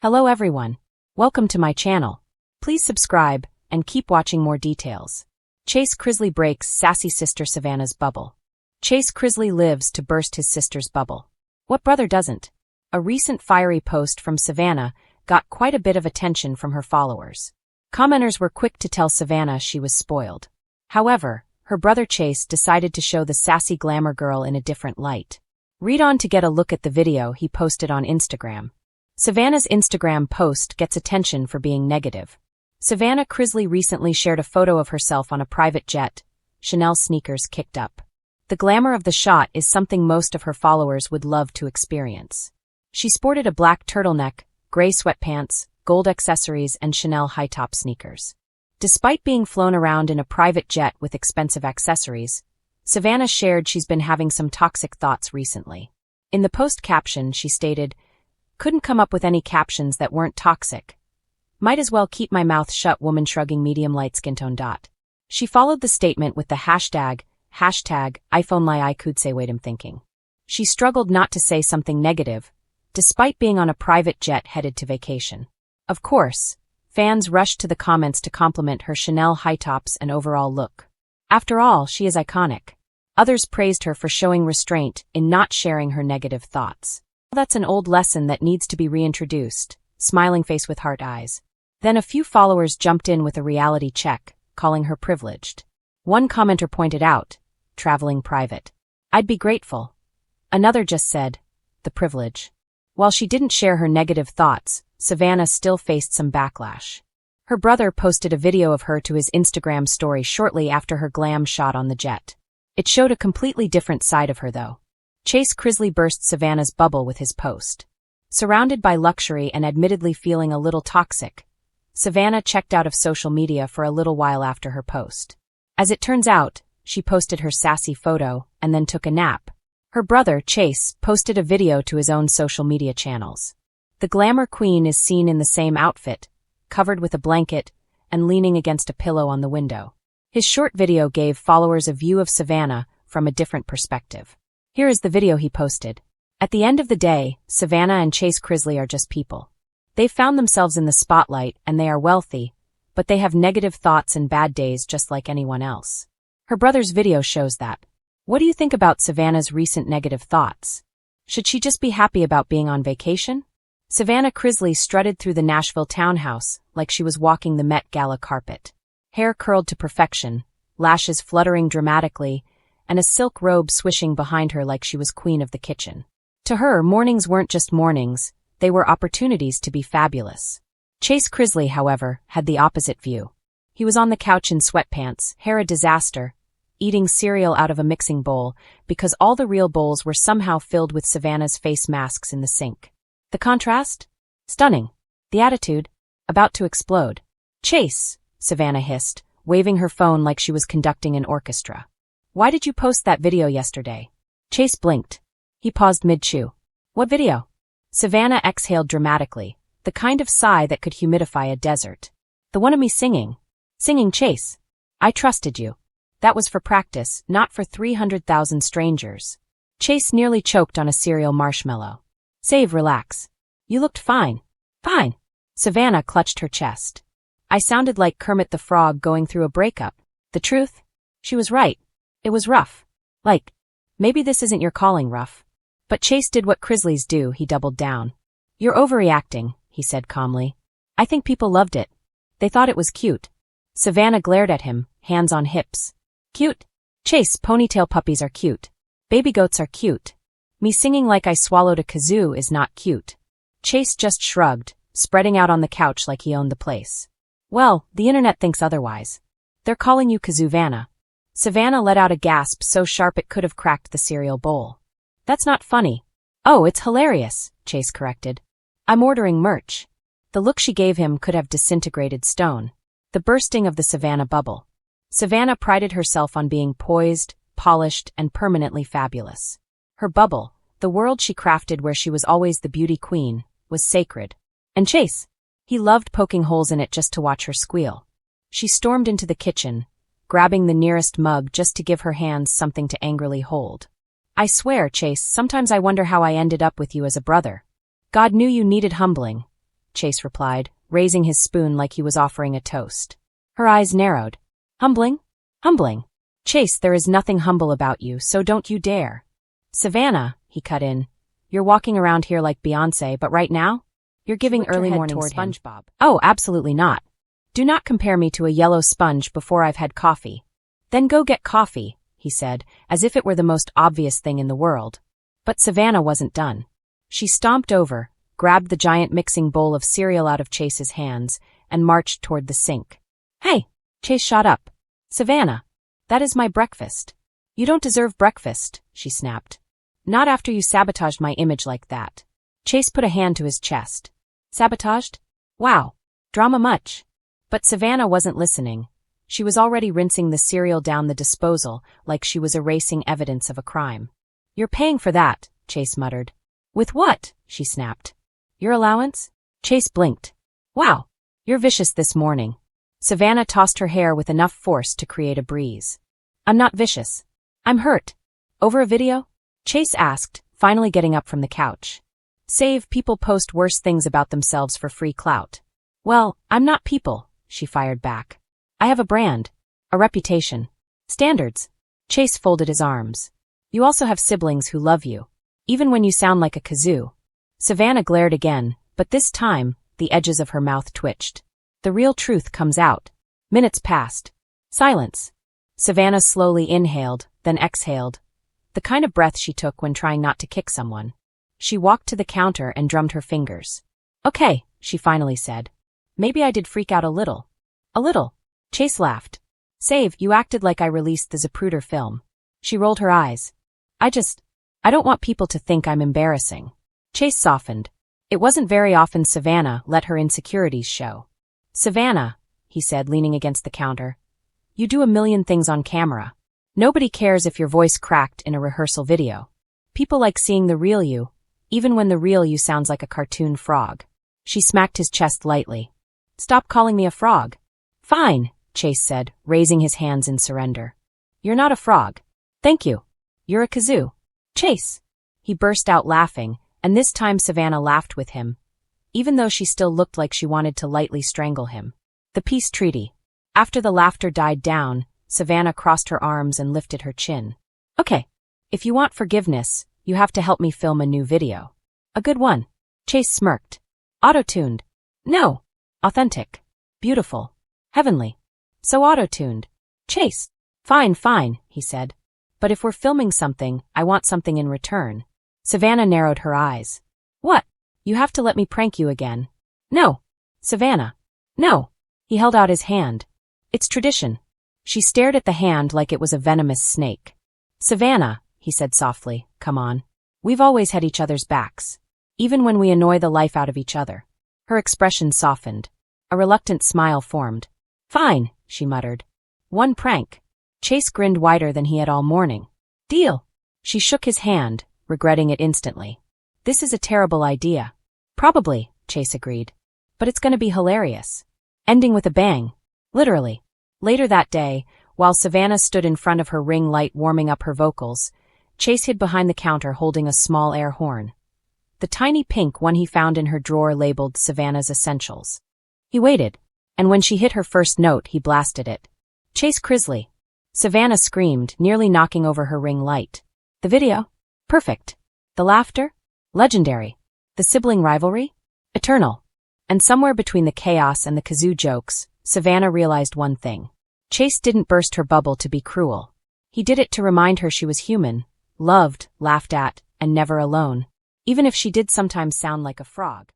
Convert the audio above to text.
Hello everyone. Welcome to my channel. Please subscribe and keep watching more details. Chrisley breaks sassy sister Savannah's bubble. Chrisley lives to burst his sister's bubble. What brother doesn't? A recent fiery post from Savannah got quite a bit of attention from her followers. Commenters were quick to tell Savannah she was spoiled. However, her brother Chase decided to show the sassy glamour girl in a different light. Read on to get a look at the video he posted on Instagram. Savannah's Instagram post gets attention for being negative. Savannah Chrisley recently shared a photo of herself on a private jet, Chanel sneakers kicked up. The glamour of the shot is something most of her followers would love to experience. She sported a black turtleneck, gray sweatpants, gold accessories, and Chanel high-top sneakers. Despite being flown around in a private jet with expensive accessories, Savannah shared she's been having some toxic thoughts recently. In the post caption, she stated, "Couldn't come up with any captions that weren't toxic. Might as well keep my mouth shut, woman shrugging medium light skin tone. She followed the statement with the hashtag iPhone lie I could say wait I'm thinking. She struggled not to say something negative, despite being on a private jet headed to vacation. Of course, fans rushed to the comments to compliment her Chanel high tops and overall look. After all, she is iconic. Others praised her for showing restraint in not sharing her negative thoughts. That's an old lesson that needs to be reintroduced, smiling face with heart eyes. Then a few followers jumped in with a reality check, calling her privileged. One commenter pointed out, traveling private. I'd be grateful. Another just said, the privilege. While she didn't share her negative thoughts, Savannah still faced some backlash. Her brother posted a video of her to his Instagram story shortly after her glam shot on the jet. It showed a completely different side of her though. Chrisley burst Savannah's bubble with his post. Surrounded by luxury and admittedly feeling a little toxic, Savannah checked out of social media for a little while after her post. As it turns out, she posted her sassy photo and then took a nap. Her brother, Chase, posted a video to his own social media channels. The glamour queen is seen in the same outfit, covered with a blanket, and leaning against a pillow on the window. His short video gave followers a view of Savannah from a different perspective. Here is the video he posted. At the end of the day, Savannah and Chrisley are just people. They've found themselves in the spotlight and they are wealthy, but they have negative thoughts and bad days just like anyone else. Her brother's video shows that. What do you think about Savannah's recent negative thoughts? Should she just be happy about being on vacation? Savannah Chrisley strutted through the Nashville townhouse like she was walking the Met Gala carpet. Hair curled to perfection, lashes fluttering dramatically, and a silk robe swishing behind her like she was queen of the kitchen. To her, mornings weren't just mornings, they were opportunities to be fabulous. Chrisley, however, had the opposite view. He was on the couch in sweatpants, hair a disaster, eating cereal out of a mixing bowl because all the real bowls were somehow filled with Savannah's face masks in the sink. The contrast? Stunning. The attitude? About to explode. Chase, Savannah hissed, waving her phone like she was conducting an orchestra. Why did you post that video yesterday? Chase blinked. He paused mid-chew. What video? Savannah exhaled dramatically, the kind of sigh that could humidify a desert. The one of me singing. Singing Chase. I trusted you. That was for practice, not for 300,000 strangers. Chase nearly choked on a cereal marshmallow. Relax. You looked fine. Fine. Savannah clutched her chest. I sounded like Kermit the Frog going through a breakup. The truth? She was right. It was rough. Like, maybe this isn't your calling, rough. But Chase did what Chrisleys do, he doubled down. You're overreacting, he said calmly. I think people loved it. They thought it was cute. Savannah glared at him, hands on hips. Cute? Chase, ponytail puppies are cute. Baby goats are cute. Me singing like I swallowed a kazoo is not cute. Chase just shrugged, spreading out on the couch like he owned the place. Well, the internet thinks otherwise. They're calling you Kazoo-Vanna. Savannah let out a gasp so sharp it could have cracked the cereal bowl. That's not funny. Oh, it's hilarious, Chase corrected. I'm ordering merch. The look she gave him could have disintegrated stone. The bursting of the Savannah bubble. Savannah prided herself on being poised, polished, and permanently fabulous. Her bubble, the world she crafted where she was always the beauty queen, was sacred. And Chase? He loved poking holes in it just to watch her squeal. She stormed into the kitchen, grabbing the nearest mug just to give her hands something to angrily hold. I swear, Chase, sometimes I wonder how I ended up with you as a brother. God knew you needed humbling. Chase replied, raising his spoon like he was offering a toast. Her eyes narrowed. Humbling? Humbling. Chase, there is nothing humble about you, so don't you dare. Savannah, he cut in. You're walking around here like Beyoncé, but right now? You're giving early morning SpongeBob. Oh, absolutely not. Do not compare me to a yellow sponge before I've had coffee. Then go get coffee, he said, as if it were the most obvious thing in the world. But Savannah wasn't done. She stomped over, grabbed the giant mixing bowl of cereal out of Chase's hands, and marched toward the sink. Hey! Chase shot up. Savannah, that is my breakfast. You don't deserve breakfast, she snapped. Not after you sabotaged my image like that. Chase put a hand to his chest. Sabotaged? Wow. Drama much. But Savannah wasn't listening. She was already rinsing the cereal down the disposal like she was erasing evidence of a crime. You're paying for that, Chase muttered. With what? She snapped. Your allowance? Chase blinked. Wow. You're vicious this morning. Savannah tossed her hair with enough force to create a breeze. I'm not vicious. I'm hurt. Over a video? Chase asked, finally getting up from the couch. Save people post worse things about themselves for free clout. Well, I'm not people, she fired back. I have a brand. A reputation. Standards. Chase folded his arms. You also have siblings who love you. Even when you sound like a kazoo. Savannah glared again, but this time, the edges of her mouth twitched. The real truth comes out. Minutes passed. Silence. Savannah slowly inhaled, then exhaled. The kind of breath she took when trying not to kick someone. She walked to the counter and drummed her fingers. Okay, she finally said. Maybe I did freak out a little. A little. Chase laughed. Save, you acted like I released the Zapruder film. She rolled her eyes. I don't want people to think I'm embarrassing. Chase softened. It wasn't very often Savannah let her insecurities show. Savannah, he said, leaning against the counter. You do a million things on camera. Nobody cares if your voice cracked in a rehearsal video. People like seeing the real you, even when the real you sounds like a cartoon frog. She smacked his chest lightly. Stop calling me a frog. Fine, Chase said, raising his hands in surrender. You're not a frog. Thank you. You're a kazoo. Chase. He burst out laughing, and this time Savannah laughed with him, even though she still looked like she wanted to lightly strangle him. The peace treaty. After the laughter died down, Savannah crossed her arms and lifted her chin. Okay. If you want forgiveness, you have to help me film a new video. A good one. Chase smirked. Auto-tuned. No. Authentic. Beautiful. Heavenly. So auto-tuned. Chase. Fine, he said. But if we're filming something, I want something in return. Savannah narrowed her eyes. What? You have to let me prank you again. No. Savannah. No. He held out his hand. It's tradition. She stared at the hand like it was a venomous snake. Savannah, he said softly, come on. We've always had each other's backs. Even when we annoy the life out of each other. Her expression softened. A reluctant smile formed. Fine, she muttered. One prank. Chase grinned wider than he had all morning. Deal. She shook his hand, regretting it instantly. This is a terrible idea. Probably, Chase agreed. But it's going to be hilarious. Ending with a bang. Literally. Later that day, while Savannah stood in front of her ring light warming up her vocals, Chase hid behind the counter holding a small air horn. The tiny pink one he found in her drawer labeled Savannah's Essentials. He waited, and when she hit her first note, he blasted it. Chase Chrisley. Savannah screamed, nearly knocking over her ring light. The video? Perfect. The laughter? Legendary. The sibling rivalry? Eternal. And somewhere between the chaos and the kazoo jokes, Savannah realized one thing. Chase didn't burst her bubble to be cruel. He did it to remind her she was human, loved, laughed at, and never alone. Even if she did sometimes sound like a frog.